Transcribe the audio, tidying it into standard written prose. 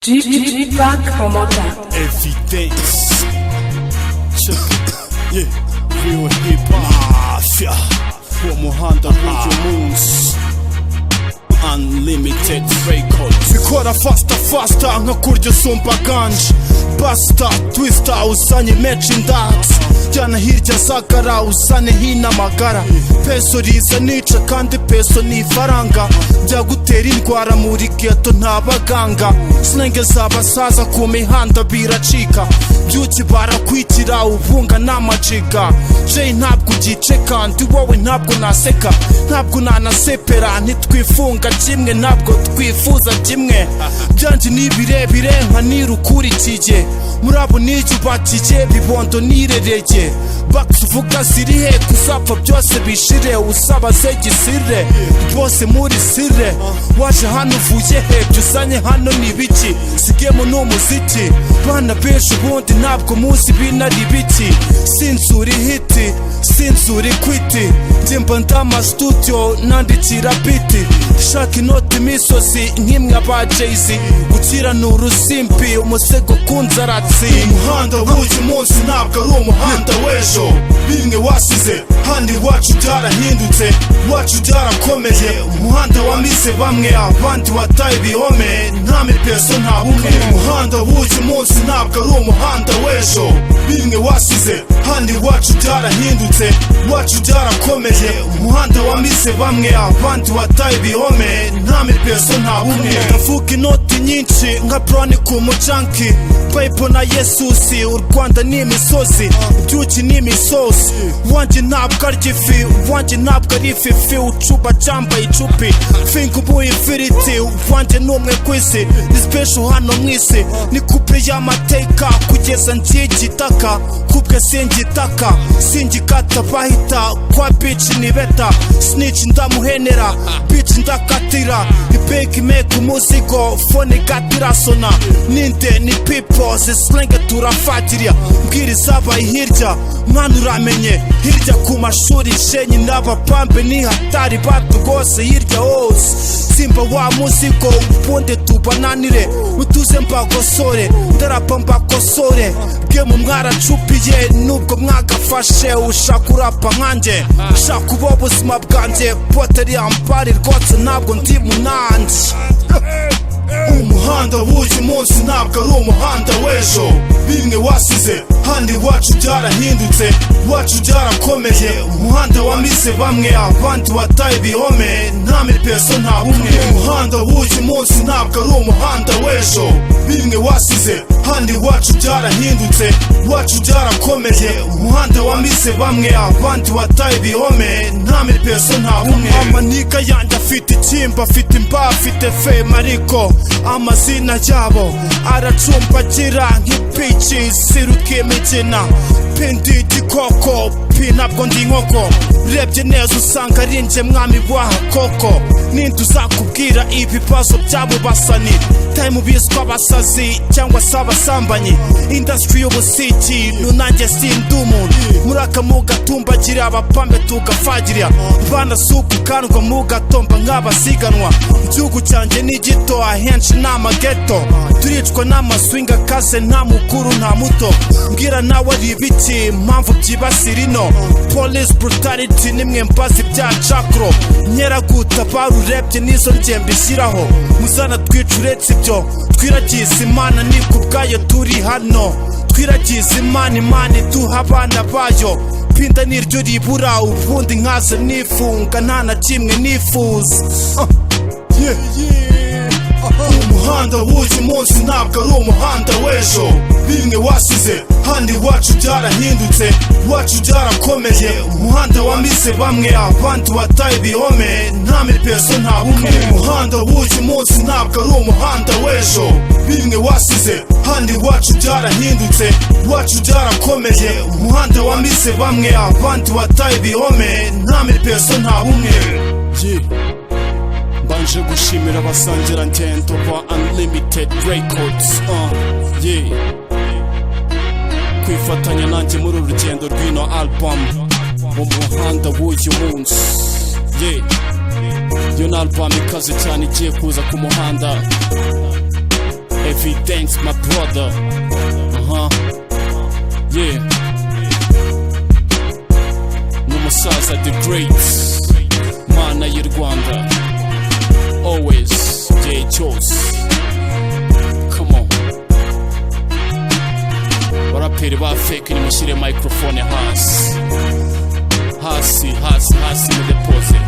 Back promoter. Evidence. Check it. Yeah. Real hip hop. Mafia. Umuhanda Wu Yumunsi. Unlimited records. Bikora faster nka kurya sumpa ganje. Basta twister usanye merchandise. Jyana hirya zagara usane hina magara. Peso riza nica kandi peso ni faranga. Byagutera indwara muri ghetto nta baganga. Slenge z'abasaza ku mihanda biracika. Byuki barakwitira ubunga n'amajiga. Jay ntabwo ugice kandi wowe ntabwo naseka. Ntabwo nanasepera ntitwifunga kimwe ntabwo twifuza kimwe. Byanje ni birebire nka nirukurikiye. Murabo n'icyubakije bibondo nirereye. Bakuvuga ziri he kuzapfa byose bishire. Usaba se gisire bose muri sire. Waje hano uvuye he byuzanye hano ni biki. Sigemo n'umuziki bana benshi ubundi ntabwo muzi binari biki. Sinzuri hiti sinzuri kwiti. Njemba ndama studio nandikira biti. Shaka inoti imisozi nk'imwe aba Jay-Z. Gukira ni urusimbi umusego kunzaratsi. Umuhanda w'uyu munsi ntabwo ari umuhanda w'ejo. Bimwe wasize handi wacu byarahindutse. Wacu byarakomeye. Umuhanda wamize bamwe abandi wataye ibihome. Nta mipeso nta bumwe. Umuhanda w'uyu munsi ntabwo ari umuhanda w'ejo. Bimwe wasize handi wacu byarahindutse. Wacu byarakomeye. Umuhanda wamize bamwe abandi wataye ibihome. Nta mipeso nta bumwe. Ndavuga inoti nyinshi nka brownie ku mujanki. Bible na Yesusi u Rwanda ni imisozi. Ibyuki ni imisozi. Wanjye ntabwo arya ifi. Wanjye ntabwo ari ififi. Ucuba cyambaye icupi. Finga ubu ifiriti. Wanjye ni umwe ku isi. Ni special hano mu isi. Ni coupe y'amateka kugeza ngiye gitaka. Kubwe singitaka singikata bahita kwa bitch ni beta. Snitch ndamuhenera bitch ndakatira. Ibeki make umuzigo phone gatira sona. Ninde ni people zislenge turafatira. Mbwira zabaye hirya mwana uramenye. Hirya ku mashuri shenyi n'abapambe ni hatari batu gose hirya hose. Simba wa muzigo ubundi tubananire. Utuze mbagosore ndarapa mbakosore. Game mwaracupiye nubwo mwagafashe. Ushaka urapa nkanjye ushaka ubo buzima bwanjye. Poteri ampari rwose ntabwo ndi munanjye. Umuhanda w'uyu munsi ntabwo ari umuhanda w'ejo. Bimwe wasize handi wacu byarahindutse. Wacu byarakomeye. Umuhanda wamize bamwe abandi wataye ibihome. Nta mipeso nta bumwe. Umuhanda w'uyu munsi ntabwo ari umuhanda w'ejo. Bimwe wasize handi wacu byarahindutse. Wacu byarakomeye. Umuhanda wamize bamwe abandi wataye ibihome. Nta mipeso nta bumwe. Amanika yanjye afite ikimba afite imba afite fame ariko amazina yabo aracumbagira nk'ipici siruka imigina. Pindi igikoko pi ntabwo ndi inkoko. Urebye neza usanga ari nje mwami waha koko. Ninde uzakubwira ibibazo byabo basani. Time biswa abasazi cyangwa se abasambanyi. Industry y'ubusiki nunanjye sindi umuntu. Muraka mugatumbagira abapambe tugafagira. Bana suku kandwa mugatomba nk'abasiganwa. Igihugu cyanjye ni gito ahenshi n'amageto. Turicwa n'amaswinga kaze nta mukuru nta muto. Mbwira nawe ari ibiki impamvu byibasira ino. Police brutality nimwe mbazi bya chakro. Nyeragutabara urebye nizo ngembe ishyiraho. Muzana twica uretse ibyo twiragiza Imana ni kubwayo turi hano. Twiragiza Imana iduha abana bayo. Pinda niryo ribura ubundi nkaza nifunga nta na kimwe nifuza. Umuhanda w'uyu munsi ntabwo ari umuhanda w'ejo. Bimwe wasize handi wacu byarahindutse. Wacu byarakomeye. Umuhanda wamize bamwe abandi wataye ibihome. Nta mipeso nta bumwe. Umuhanda w'uyu munsi ntabwo ari umuhanda w'ejo. Bimwe wasize handi wacu byarahindutse. Wacu byarakomeye. Umuhanda wamize bamwe abandi wataye ibihome. Nta mipeso nta bumwe. Mbanje gushimira abasangira ngendo ba Unlimited Records. Kwifatanya nanjye muri uru rugendo rw'ino album Umuhanda w'uyu munsi. Iyo ni album ikaze cyane igiye kuza ku muhanda. Heavy thanks my brother. Yeah. N'umusaza the great mana y'u Rwanda. Always Jay Chose. Come on. Baraperi ba fake nimushyire microphone hasi. Hasi mu deposit.